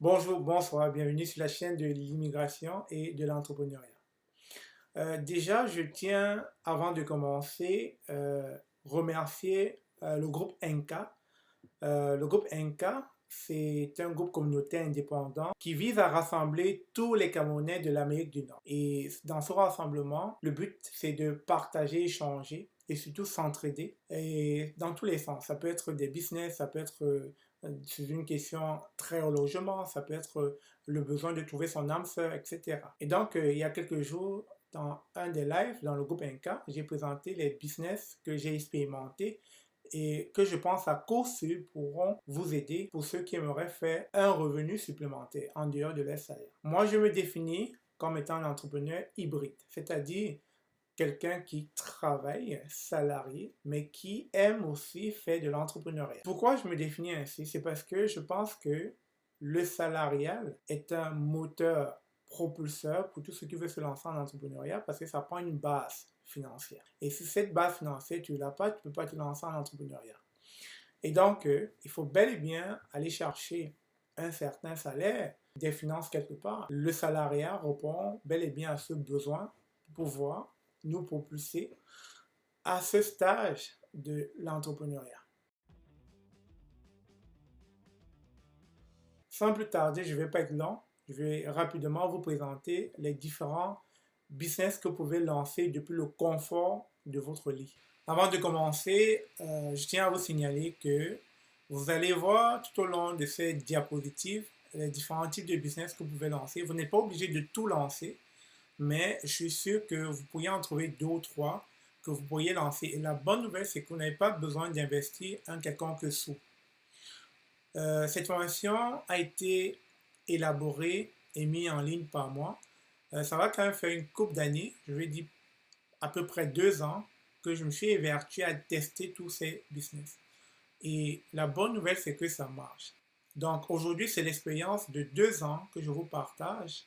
Bonjour, bonsoir, bienvenue sur la chaîne de l'immigration et de l'entrepreneuriat. Déjà, je tiens, avant de commencer, remercier le groupe Enka. Le groupe Enka, c'est un groupe communautaire indépendant qui vise à rassembler tous les Camerounais de l'Amérique du Nord. Et dans ce rassemblement, le but, c'est de partager, échanger et surtout s'entraider et dans tous les sens. Ça peut être des business, ça peut être sur une question très au logement, ça peut être le besoin de trouver son âme sœur, etc. Et donc, il y a quelques jours, dans un des lives, dans le groupe Enka, j'ai présenté les business que j'ai expérimentés et que je pense à court pourront vous aider pour ceux qui aimeraient faire un revenu supplémentaire en dehors de leur salaire. Moi, je me définis comme étant un entrepreneur hybride, c'est-à-dire quelqu'un qui travaille, salarié, mais qui aime aussi faire de l'entrepreneuriat. Pourquoi je me définis ainsi? C'est parce que je pense que le salarial est un moteur propulseur pour tout ce qui veut se lancer en entrepreneuriat parce que ça prend une base financière. Et si cette base financière, tu ne l'as pas, tu ne peux pas te lancer en entrepreneuriat. Et donc, il faut bel et bien aller chercher un certain salaire, des finances quelque part. Le salariat répond bel et bien à ce besoin pour pouvoir nous propulser à ce stage de l'entrepreneuriat. Sans plus tarder, je ne vais pas être long, je vais rapidement vous présenter les différents business que vous pouvez lancer depuis le confort de votre lit. Avant de commencer, je tiens à vous signaler que vous allez voir tout au long de ces diapositives les différents types de business que vous pouvez lancer. Vous n'êtes pas obligé de tout lancer, mais je suis sûr que vous pourriez en trouver deux ou trois que vous pourriez lancer. Et la bonne nouvelle, c'est que vous n'avez pas besoin d'investir un quelconque sou. Cette formation a été élaborée et mise en ligne par moi. Ça va quand même faire une couple d'années, je vais dire à peu près 2 ans, que je me suis évertué à tester tous ces business. Et la bonne nouvelle, c'est que ça marche. Donc aujourd'hui, c'est l'expérience de 2 ans que je vous partage.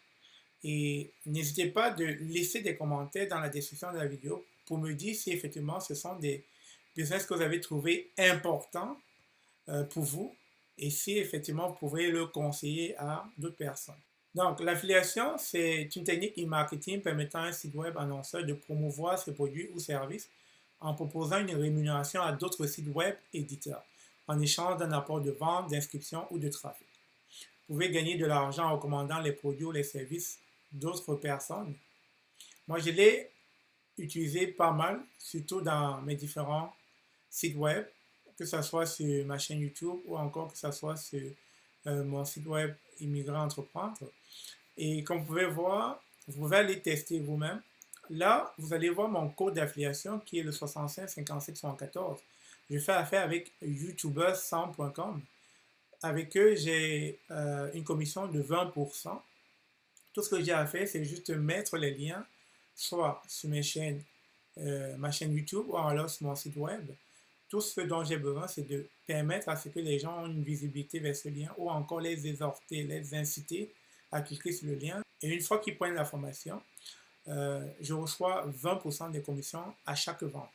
Et n'hésitez pas de laisser des commentaires dans la description de la vidéo pour me dire si effectivement ce sont des business que vous avez trouvé importants pour vous et si effectivement vous pouvez le conseiller à d'autres personnes. Donc, l'affiliation, c'est une technique e-marketing permettant à un site web annonceur de promouvoir ses produits ou services en proposant une rémunération à d'autres sites web éditeurs en échange d'un apport de vente, d'inscription ou de trafic. Vous pouvez gagner de l'argent en recommandant les produits ou les services d'autres personnes. Moi, je l'ai utilisé pas mal, surtout dans mes différents sites web, que ce soit sur ma chaîne YouTube ou encore que ce soit sur mon site web Immigrant Entreprendre. Et comme vous pouvez voir, vous pouvez aller tester vous-même. Là, vous allez voir mon code d'affiliation qui est le 65 57 74. Je fais affaire avec youtuber100.com. Avec eux, j'ai une commission de 20%. Tout ce que j'ai à faire, c'est juste mettre les liens, soit sur ma chaîne YouTube ou alors sur mon site web. Tout ce dont j'ai besoin, c'est de permettre à ce que les gens ont une visibilité vers ce lien ou encore les exhorter, les inciter à cliquer sur le lien. Et une fois qu'ils prennent la formation, je reçois 20% des commissions à chaque vente.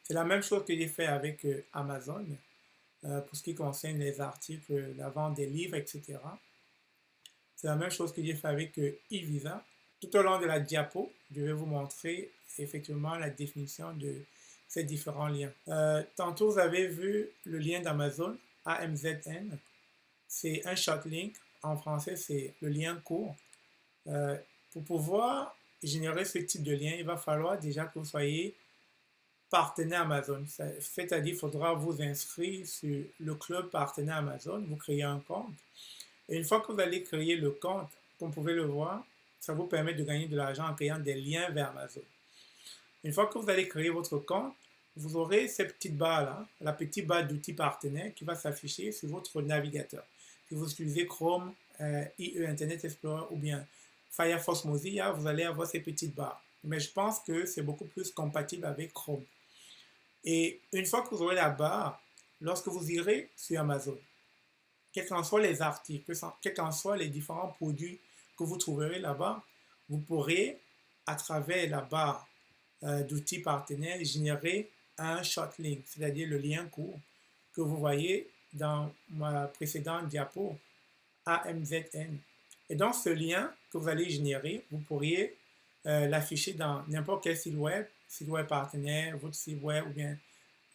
C'est la même chose que j'ai fait avec Amazon pour ce qui concerne les articles, la vente des livres, etc. C'est la même chose que j'ai fait avec eVisa. Tout au long de la diapo, je vais vous montrer effectivement la définition de ces différents liens. Tantôt, vous avez vu le lien d'Amazon, AMZN. C'est un short link. En français, c'est le lien court. Pour pouvoir générer ce type de lien, il va falloir déjà que vous soyez partenaire Amazon. C'est-à-dire qu'il faudra vous inscrire sur le club partenaire Amazon. Vous créez un compte. Et une fois que vous allez créer le compte, comme vous pouvez le voir, ça vous permet de gagner de l'argent en créant des liens vers Amazon. Une fois que vous allez créer votre compte, vous aurez cette petite barre-là, la petite barre d'outils partenaires qui va s'afficher sur votre navigateur. Si vous utilisez Chrome, IE Internet Explorer ou bien Firefox Mozilla, vous allez avoir ces petites barres. Mais je pense que c'est beaucoup plus compatible avec Chrome. Et une fois que vous aurez la barre, lorsque vous irez sur Amazon, quels qu'en soient les articles, quels qu'en soient les différents produits que vous trouverez là-bas, vous pourrez, à travers la barre d'outils partenaires, générer un short link, c'est-à-dire le lien court que vous voyez dans ma précédente diapo. AMZN. Et donc, ce lien que vous allez générer, vous pourriez l'afficher dans n'importe quel site web partenaire, votre site web ou bien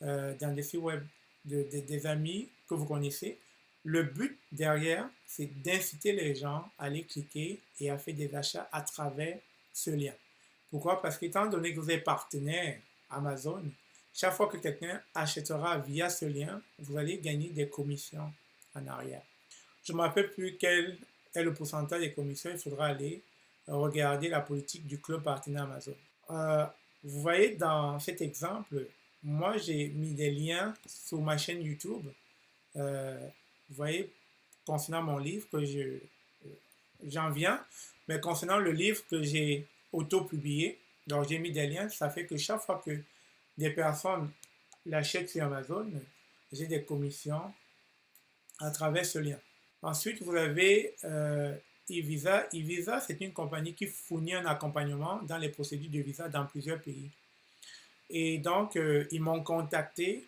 dans des sites web des amis que vous connaissez. Le but derrière, c'est d'inciter les gens à aller cliquer et à faire des achats à travers ce lien. Pourquoi? Parce qu'étant donné que vous êtes partenaire Amazon, chaque fois que quelqu'un achètera via ce lien, vous allez gagner des commissions en arrière. Je ne me rappelle plus quel est le pourcentage des commissions. Il faudra aller regarder la politique du club partenaire Amazon. Vous voyez dans cet exemple, moi j'ai mis des liens sur ma chaîne YouTube. Vous voyez, concernant mon livre que j'en viens, mais concernant le livre que j'ai auto-publié, donc j'ai mis des liens, ça fait que chaque fois que des personnes l'achètent sur Amazon, j'ai des commissions à travers ce lien. Ensuite, vous avez eVisa. eVisa, c'est une compagnie qui fournit un accompagnement dans les procédures de visa dans plusieurs pays. Et donc, ils m'ont contacté.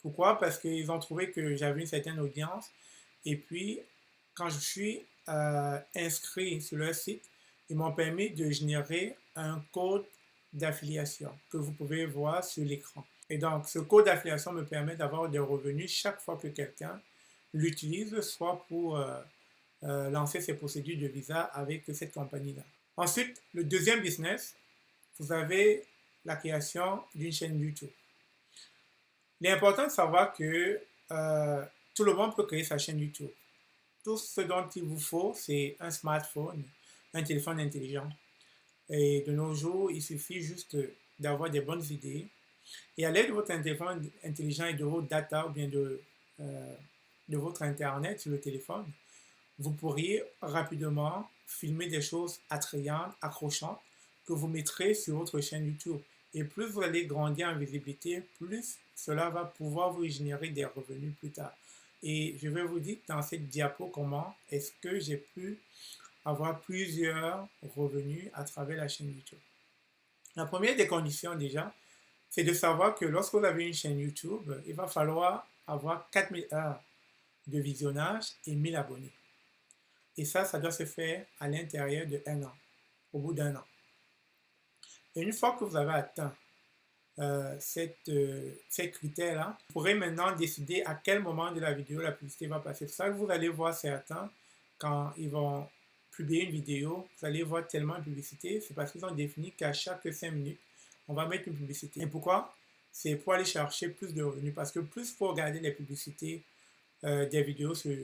Pourquoi? Parce qu'ils ont trouvé que j'avais une certaine audience. Et puis, quand je suis inscrit sur leur site, ils m'ont permis de générer un code d'affiliation que vous pouvez voir sur l'écran. Et donc, ce code d'affiliation me permet d'avoir des revenus chaque fois que quelqu'un l'utilise, soit pour lancer ses procédures de visa avec cette compagnie-là. Ensuite, le deuxième business, vous avez la création d'une chaîne YouTube. Il est important de savoir que tout le monde peut créer sa chaîne YouTube. Tout ce dont il vous faut, c'est un smartphone, un téléphone intelligent. Et de nos jours, il suffit juste d'avoir des bonnes idées. Et à l'aide de votre téléphone intelligent et de vos data ou bien de votre Internet sur le téléphone, vous pourriez rapidement filmer des choses attrayantes, accrochantes, que vous mettrez sur votre chaîne YouTube. Et plus vous allez grandir en visibilité, plus cela va pouvoir vous générer des revenus plus tard. Et je vais vous dire dans cette diapo comment est-ce que j'ai pu avoir plusieurs revenus à travers la chaîne YouTube. La première des conditions déjà, c'est de savoir que lorsque vous avez une chaîne YouTube, il va falloir avoir 4000 heures de visionnage et 1000 abonnés. Et ça doit se faire à l'intérieur de 1 an, au bout d'1 an. Et une fois que vous avez atteint ces critères-là, vous pourrez maintenant décider à quel moment de la vidéo la publicité va passer. C'est ça que vous allez voir certains, quand ils vont publier une vidéo, vous allez voir tellement de publicité, c'est parce qu'ils ont défini qu'à chaque 5 minutes, on va mettre une publicité. Et pourquoi? C'est pour aller chercher plus de revenus, parce que plus vous regardez les publicités des vidéos sur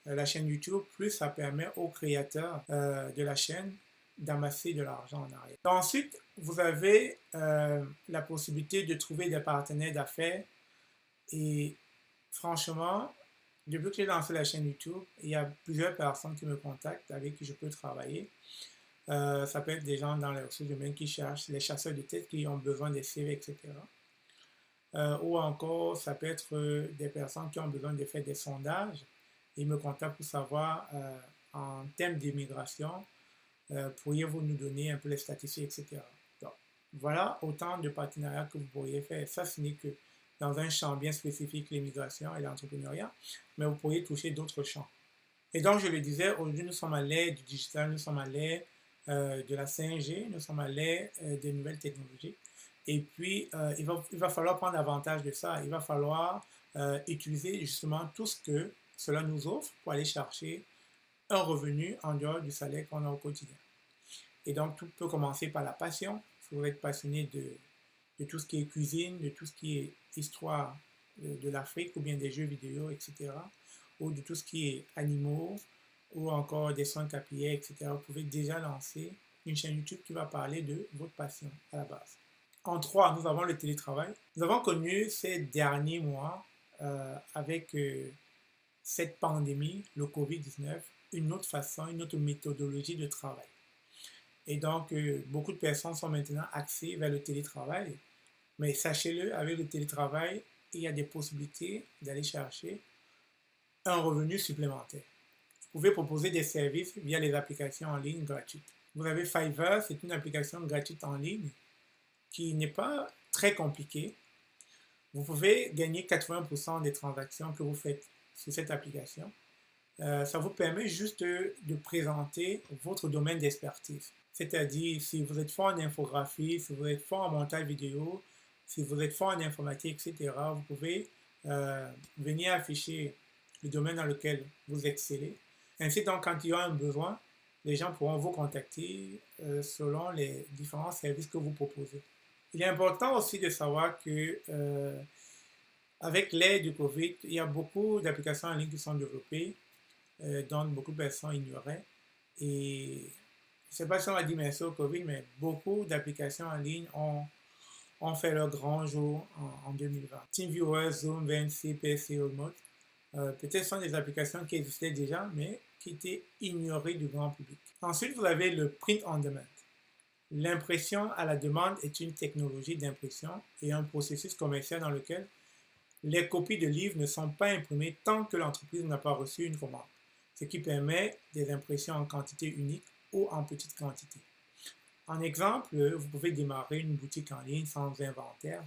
la chaîne YouTube, plus ça permet aux créateurs de la chaîne d'amasser de l'argent en arrière. Ensuite, vous avez la possibilité de trouver des partenaires d'affaires. Et franchement, depuis que j'ai lancé la chaîne YouTube, il y a plusieurs personnes qui me contactent, avec qui je peux travailler. Ça peut être des gens dans les ressources humaines qui cherchent, les chasseurs de tête qui ont besoin des CV, etc. Ou encore, ça peut être des personnes qui ont besoin de faire des sondages. Ils me contactent pour savoir, en termes d'immigration, pourriez-vous nous donner un peu les statistiques, etc. Donc, voilà autant de partenariats que vous pourriez faire. Ça, ce n'est que dans un champ bien spécifique, l'immigration et l'entrepreneuriat, mais vous pourriez toucher d'autres champs. Et donc, je le disais, aujourd'hui, nous sommes à l'ère du digital, nous sommes à l'ère de la 5G, nous sommes à l'ère des nouvelles technologies. Et puis, il va falloir prendre avantage de ça. Il va falloir utiliser justement tout ce que cela nous offre pour aller chercher un revenu en dehors du salaire qu'on a au quotidien. Et donc, tout peut commencer par la passion. Si vous êtes passionné de tout ce qui est cuisine, de tout ce qui est histoire de l'Afrique ou bien des jeux vidéo, etc. Ou de tout ce qui est animaux ou encore des soins capillaires, etc. Vous pouvez déjà lancer une chaîne YouTube qui va parler de votre passion à la base. En 3, nous avons le télétravail. Nous avons connu ces derniers mois avec cette pandémie, le COVID-19, une autre façon, une autre méthodologie de travail. Et donc, beaucoup de personnes sont maintenant axées vers le télétravail. Mais sachez-le, avec le télétravail, il y a des possibilités d'aller chercher un revenu supplémentaire. Vous pouvez proposer des services via les applications en ligne gratuites. Vous avez Fiverr, c'est une application gratuite en ligne qui n'est pas très compliquée. Vous pouvez gagner 80% des transactions que vous faites sur cette application. Ça vous permet juste de présenter votre domaine d'expertise. C'est-à-dire, si vous êtes fort en infographie, si vous êtes fort en montage vidéo, si vous êtes fort en informatique, etc., vous pouvez venir afficher le domaine dans lequel vous excellez. Ainsi, donc, quand il y a un besoin, les gens pourront vous contacter selon les différents services que vous proposez. Il est important aussi de savoir que avec l'aide du COVID, il y a beaucoup d'applications en ligne qui sont développées dont beaucoup de personnes ignoraient. Et je ne sais pas si on a dit merci au COVID, mais beaucoup d'applications en ligne ont fait leur grand jour en 2020. TeamViewer, Zoom, VNC, PSC, Remote, peut-être sont des applications qui existaient déjà, mais qui étaient ignorées du grand public. Ensuite, vous avez le print on demand. L'impression à la demande est une technologie d'impression et un processus commercial dans lequel les copies de livres ne sont pas imprimées tant que l'entreprise n'a pas reçu une commande, ce qui permet des impressions en quantité unique ou en petite quantité. En exemple, vous pouvez démarrer une boutique en ligne sans inventaire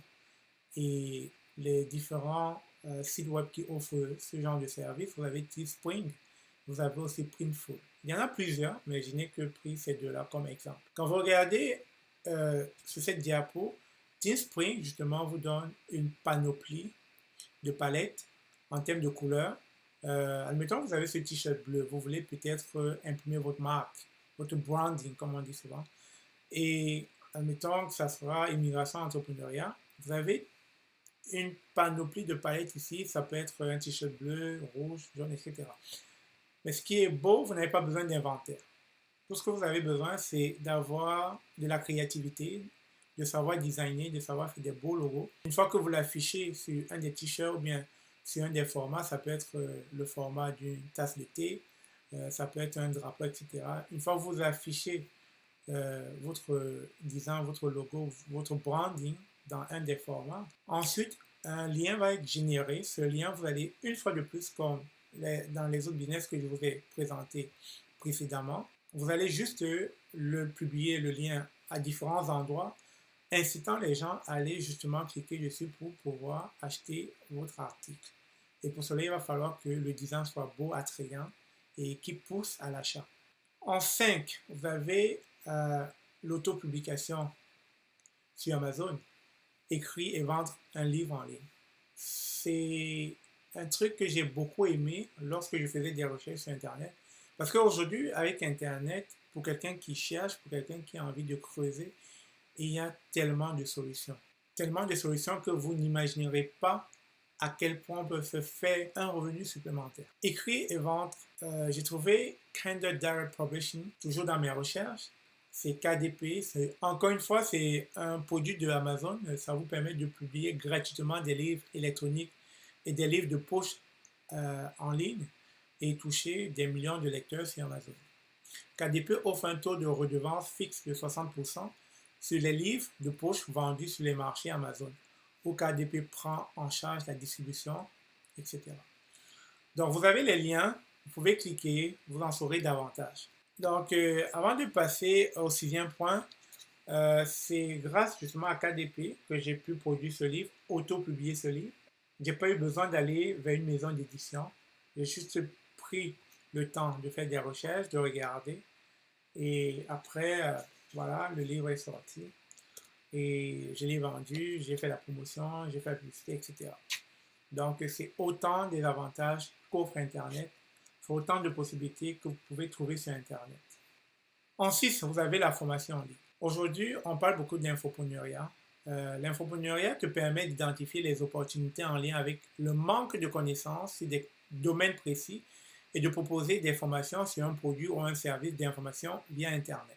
et les différents sites web qui offrent ce genre de service. Vous avez Teespring, vous avez aussi Printful. Il y en a plusieurs, mais je n'ai que pris ces deux-là comme exemple. Quand vous regardez sur cette diapo, Teespring justement vous donne une panoplie de palettes en termes de couleurs. Admettons que vous avez ce t-shirt bleu, vous voulez peut-être imprimer votre marque, votre branding, comme on dit souvent. Et admettons que ça sera immigration entrepreneuriat. Vous avez une panoplie de palettes ici, ça peut être un t-shirt bleu, rouge, jaune, etc. Mais ce qui est beau, vous n'avez pas besoin d'inventaire. Tout ce que vous avez besoin, c'est d'avoir de la créativité, de savoir designer, de savoir faire des beaux logos. Une fois que vous l'affichez sur un des t-shirts ou bien sur un des formats, ça peut être le format d'une tasse de thé, ça peut être un drapeau, etc. Une fois que vous affichez votre design, votre logo, votre branding dans un des formats, ensuite, un lien va être généré. Ce lien, vous allez une fois de plus, comme dans les autres business que je vous ai présentés précédemment, vous allez juste le publier, le lien, à différents endroits, incitant les gens à aller justement cliquer dessus pour pouvoir acheter votre article. Et pour cela, il va falloir que le design soit beau, attrayant et qui pousse à l'achat. En 5, vous avez l'autopublication sur Amazon, écrire et vendre un livre en ligne. C'est un truc que j'ai beaucoup aimé lorsque je faisais des recherches sur Internet. Parce qu'aujourd'hui, avec Internet, pour quelqu'un qui cherche, pour quelqu'un qui a envie de creuser, il y a tellement de solutions. Tellement de solutions que vous n'imaginerez pas à quel point on peut se faire un revenu supplémentaire. Écrire et vendre, j'ai trouvé Kindle Direct Publishing, toujours dans mes recherches. C'est KDP. Encore une fois, c'est un produit de Amazon. Ça vous permet de publier gratuitement des livres électroniques et des livres de poche en ligne et toucher des millions de lecteurs sur Amazon. KDP offre un taux de redevance fixe de 60% sur les livres de poche vendus sur les marchés Amazon, où KDP prend en charge la distribution, etc. Donc, vous avez les liens, vous pouvez cliquer, vous en saurez davantage. Donc, avant de passer au 6e point, c'est grâce justement à KDP que j'ai pu produire ce livre, auto-publier ce livre. Je n'ai pas eu besoin d'aller vers une maison d'édition. J'ai juste pris le temps de faire des recherches, de regarder. Et après, voilà, le livre est sorti. Et je l'ai vendu, j'ai fait la promotion, j'ai fait la publicité, etc. Donc, c'est autant des avantages qu'offre Internet. C'est autant de possibilités que vous pouvez trouver sur Internet. Ensuite, vous avez la formation en ligne. Aujourd'hui, on parle beaucoup d'infopreneuriat. L'infopreneuriat te permet d'identifier les opportunités en lien avec le manque de connaissances sur des domaines précis et de proposer des formations sur un produit ou un service d'information via Internet.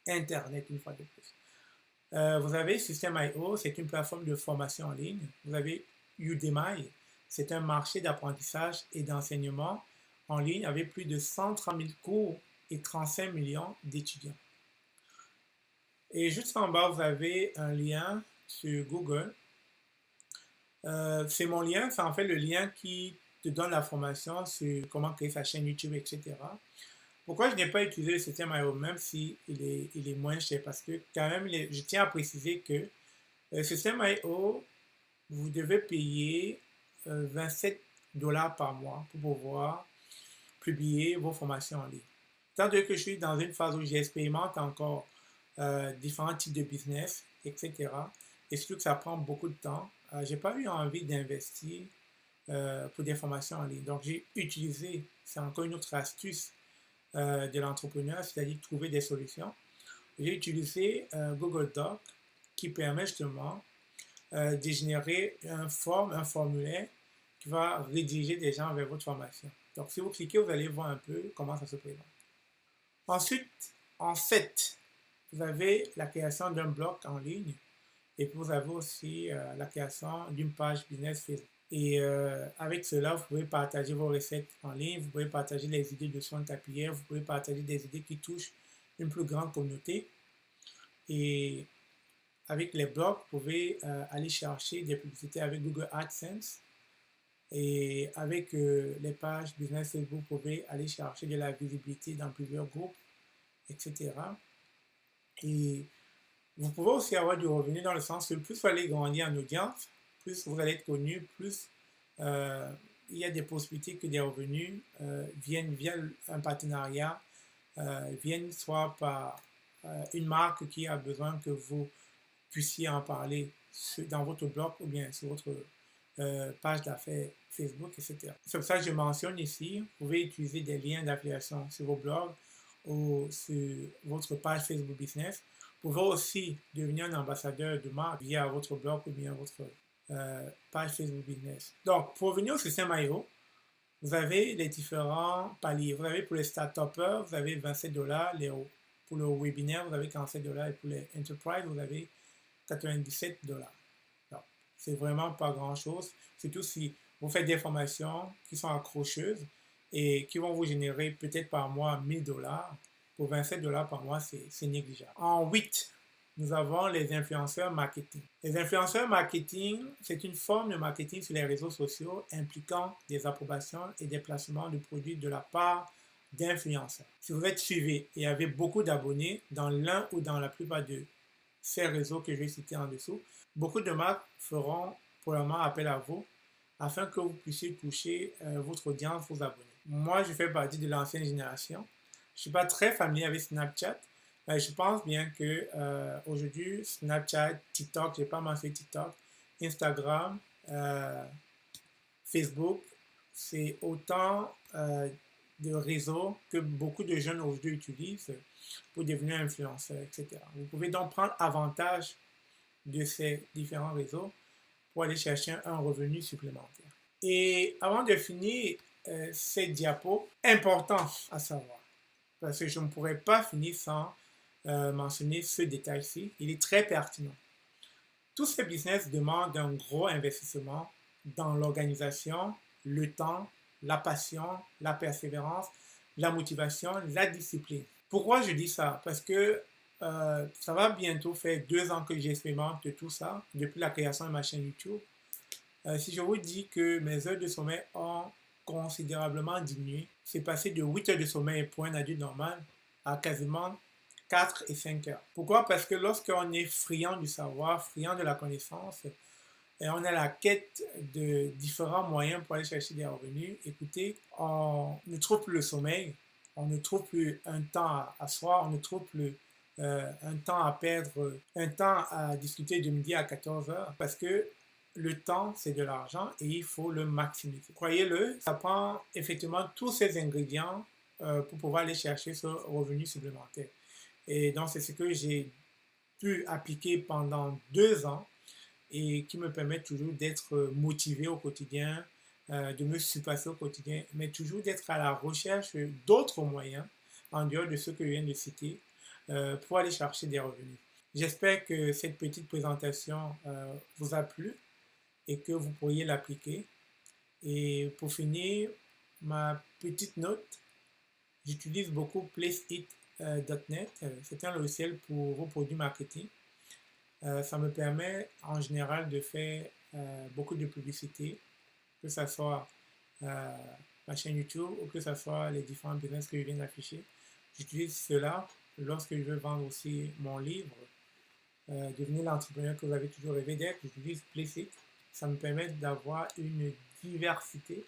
Internet, une fois de plus. Vous avez System.io, c'est une plateforme de formation en ligne. Vous avez Udemy, c'est un marché d'apprentissage et d'enseignement en ligne avec plus de 130 000 cours et 35 millions d'étudiants. Et juste en bas, vous avez un lien sur Google. C'est mon lien, c'est en fait le lien qui te donne la formation sur comment créer sa chaîne YouTube, etc. Pourquoi je n'ai pas utilisé le System.io, même si il est moins cher? Parce que quand même, je tiens à préciser que le System.io, vous devez payer 27 $ par mois pour pouvoir publier vos formations en ligne. Tant que je suis dans une phase où j'expérimente encore différents types de business, etc. Et surtout que ça prend beaucoup de temps, j'ai pas eu envie d'investir pour des formations en ligne. Donc j'ai utilisé, c'est encore une autre astuce de l'entrepreneur, c'est-à-dire trouver des solutions. J'ai utilisé Google Doc qui permet justement de générer un formulaire qui va rediriger des gens vers votre formation. Donc si vous cliquez, vous allez voir un peu comment ça se présente. Ensuite, en 7, vous avez la création d'un blog en ligne et puis vous avez aussi la création d'une page business Facebook. Et avec cela, vous pouvez partager vos recettes en ligne, vous pouvez partager les idées de soins capillaires, vous pouvez partager des idées qui touchent une plus grande communauté. Et avec les blogs, vous pouvez aller chercher des publicités avec Google AdSense. Et avec les pages business Facebook, vous pouvez aller chercher de la visibilité dans plusieurs groupes, etc. Et vous pouvez aussi avoir du revenu dans le sens que plus vous allez grandir en audience, plus vous allez être connu, plus il y a des possibilités que des revenus viennent via un partenariat, viennent soit par une marque qui a besoin que vous puissiez en parler dans votre blog ou bien sur votre page d'affaires Facebook, etc. C'est pour ça que je mentionne ici, vous pouvez utiliser des liens d'affiliation sur vos blogs ou sur votre page Facebook Business. Vous pouvez aussi devenir un ambassadeur de marque via votre blog ou bien votre page Facebook Business. Donc, pour revenir au système IO, vous avez les différents paliers. Vous avez pour les start-upers, vous avez $27. Pour le webinaire, vous avez $47. Et pour les enterprise, vous avez $97. Donc, c'est vraiment pas grand-chose. Surtout si vous faites des formations qui sont accrocheuses et qui vont vous générer peut-être par mois $1000. Pour $27 par mois, c'est négligeable. En 8, nous avons les influenceurs marketing. Les influenceurs marketing, c'est une forme de marketing sur les réseaux sociaux impliquant des approbations et des placements de produits de la part d'influenceurs. Si vous êtes suivi et avez beaucoup d'abonnés dans l'un ou dans la plupart de ces réseaux que je vais citer en dessous, beaucoup de marques feront probablement appel à vous afin que vous puissiez toucher votre audience, vos abonnés. Moi, je fais partie de l'ancienne génération. Je ne suis pas très familier avec Snapchat, mais je pense bien que aujourd'hui, Snapchat, TikTok, je n'ai pas mentionné TikTok, Instagram, Facebook, c'est autant de réseaux que beaucoup de jeunes aujourd'hui utilisent pour devenir influenceurs, etc. Vous pouvez donc prendre avantage de ces différents réseaux pour aller chercher un revenu supplémentaire. Et avant de finir cette diapo, important à savoir, parce que je ne pourrais pas finir sans mentionner ce détail-ci, il est très pertinent. Tous ces business demandent un gros investissement dans l'organisation, le temps, la passion, la persévérance, la motivation, la discipline. Pourquoi je dis ça? Parce que ça va bientôt faire 2 ans que j'expérimente tout ça, depuis la création de ma chaîne YouTube. Si je vous dis que mes heures de sommeil ont considérablement diminué, c'est passé de 8 heures de sommeil pour un adulte normal à quasiment 4 et 5 heures. Pourquoi? Parce que lorsqu'on est friand du savoir, friand de la connaissance, et on est à la quête de différents moyens pour aller chercher des revenus, écoutez, on ne trouve plus le sommeil, on ne trouve plus un temps à soi, on ne trouve plus un temps à perdre, un temps à discuter de midi à 14 heures, parce que le temps, c'est de l'argent et il faut le maximiser. Croyez-le, ça prend effectivement tous ces ingrédients pour pouvoir aller chercher ce revenu supplémentaire. Et donc, c'est ce que j'ai pu appliquer pendant 2 ans et qui me permet toujours d'être motivé au quotidien, de me surpasser au quotidien, mais toujours d'être à la recherche d'autres moyens, en dehors de ceux que je viens de citer, pour aller chercher des revenus. J'espère que cette petite présentation vous a plu et que vous pourriez l'appliquer. Et pour finir, ma petite note, j'utilise beaucoup placeit.net. C'est un logiciel pour vos produits marketing. Ça me permet en général de faire beaucoup de publicité, que ce soit ma chaîne YouTube ou que ce soit les différents business que je viens d'afficher. J'utilise cela lorsque je veux vendre aussi mon livre, Devenir l'entrepreneur que vous avez toujours rêvé d'être. J'utilise Placeit. Ça me permet d'avoir une diversité,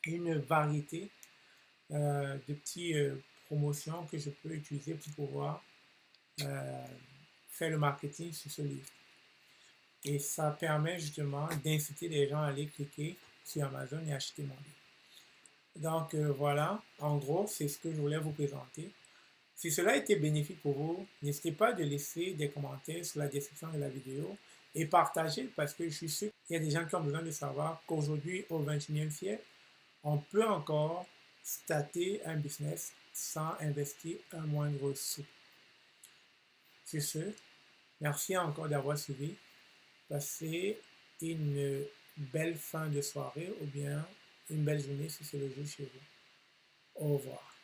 une variété de petites promotions que je peux utiliser pour pouvoir faire le marketing sur ce livre. Et ça permet justement d'inciter les gens à aller cliquer sur Amazon et acheter mon livre. Donc voilà, en gros, c'est ce que je voulais vous présenter. Si cela a été bénéfique pour vous, n'hésitez pas de laisser des commentaires sur la description de la vidéo et partagez parce que je suis sûr qu'il y a des gens qui ont besoin de savoir qu'aujourd'hui, au XXIe siècle, on peut encore starter un business sans investir un moindre sou. Sur ce, merci encore d'avoir suivi. Passez une belle fin de soirée ou bien une belle journée si c'est le jour chez vous. Au revoir.